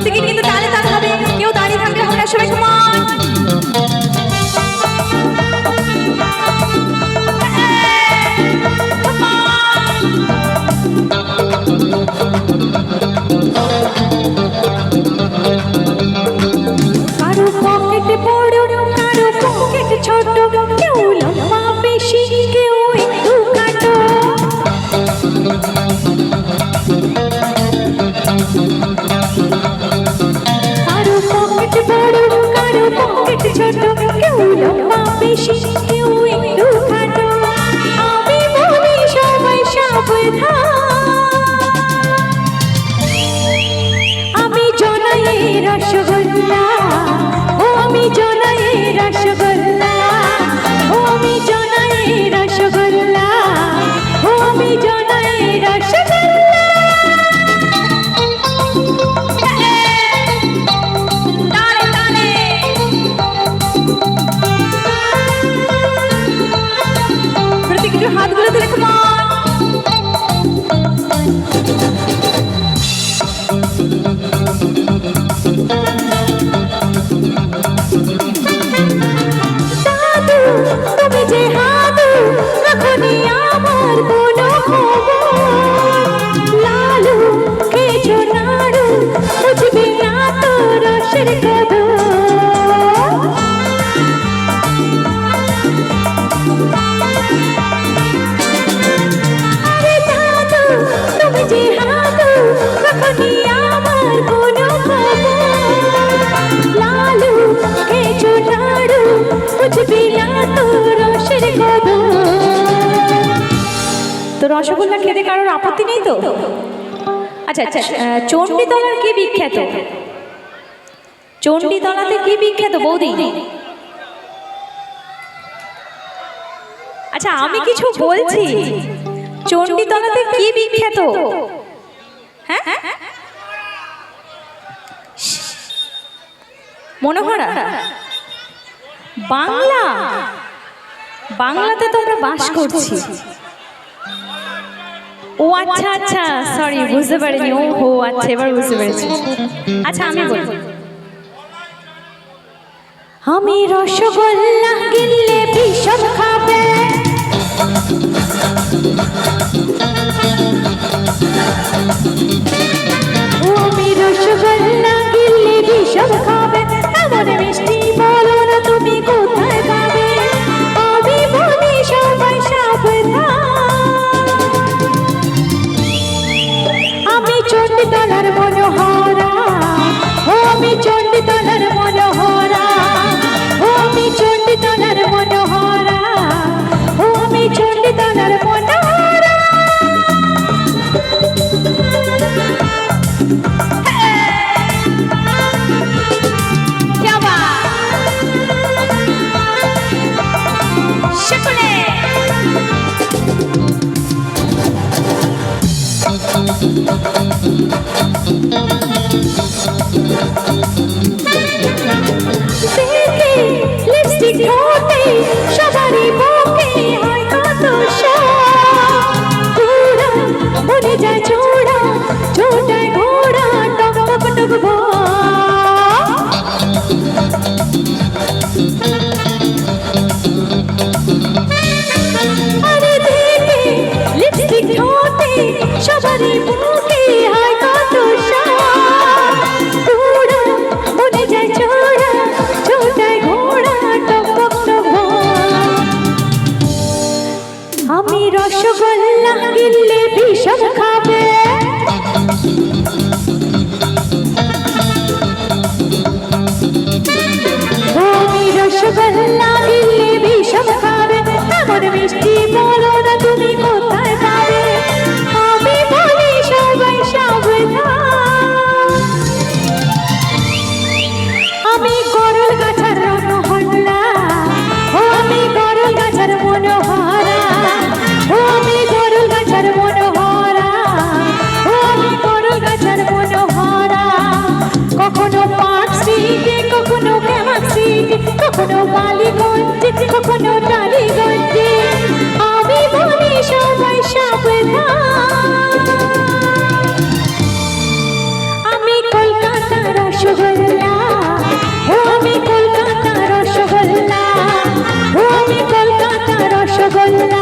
প্রত্যেকে কিন্তু তালে তাল হবে, কেউ দাঁড়িয়ে থাকলে হবে না, সবাই কমান। কারো পকেটে বড়, কারো পকেটে ছোট, কেউ লম্বা বেশি, কেউ একটু কাটো। কারো পকেটে বড়, কারো পকেটে ছোট, কেউ লম্বা বেশি, কেউ একটু কাটো। আমি বলি সবাই সাবধান, আমি জনাই রসগোল্লা, ও আমি জনাই রসগোল্লা, ও আমি জনাই রসগোল্লা, ও আমি জনাই রসগোল্লা। তালে তালে প্রত্যেক একটু হাতগুলো তুলে কমান। তুমি যে হাদু, এখনই আমার কোনো খবর। লালু খেয়েছো নাড়ু, বুঝবি না তো রসের কদর। আরে দাদু তুমি যে হাদু, এখনই আমার কোনো খবর। লালু খেয়েছো নাড়ু, বুঝবি না তো রসের কদর। তো রসগোল্লা খেতে কারোর আপত্তি নেই তো? আচ্ছা আচ্ছা, চণ্ডীতলার কি বিখ্যাত? চণ্ডীতলাতে কি বিখ্যাত বৌদি? আচ্ছা আমি কিছু বলছি, চণ্ডীতলাতে কি বিখ্যাত? হ্যাঁ মনোহরা বাংলা, বাংলাতে তো আমরা বাস করছি। ও আচ্ছা আচ্ছা, সরি বুঝতে পারিনি। ও হো আচ্ছা, এবার বুঝতে পেরেছি। আচ্ছা আমি বলবো, আমি রসগোল্লা কিনলে ভীষণ খাবে, আমি রসগোল্লা কিনলে ভীষণ খাবে, এমন মিষ্টি বলো না তুমি কোথায় পাবে। আমি বলি সবাই সাবধান, আমি চণ্ডীতলার মনোহরা, ও আমি চণ্ডীতলার মনোহরা, ও আমি চণ্ডীতলার মনোহরা, ও আমি চণ্ডীতলার মনোহরা। क्या बात, शकले দেখে লিপস্টিক ঠোঁটে সবারই বুকে হয় কত শখ। ঘোড়া বনে যায় ছোড়া, ছোটায় ঘোড়া টক টক টক ভয়। আরে দেখে লিপস্টিক ঠোঁটে সবারই বুকে হয় কত শখ। ঘোড়া বনে যায় ছোড়া, ছোটায় ঘোড়া টক টক টক ভয়। আমি রসগোল্লা কিনলে ভীষণ খাবে, আমি রসগোল্লা কিনলে ভীষণ খাবে, এমন মিষ্টি বলো না তুমি কোথায় পাবে। আমি বলি সবাই সাবধান, আমি গরল গাছার রনহল্লা, ও আমি গরল গাছার মনোহরা, ও আমি গরল গাছার মনোহরা, ও আমি গরল গাছার মনোহরা। কখনো পার্ক স্ট্রিটে, কখনো ক্যামাক স্ট্রিটে, কখনো বালিগঞ্জে, কখনো টালিগঞ্জে। আমি বলি সবাই সাবধান, আমি কলকাতার রসগোল্লা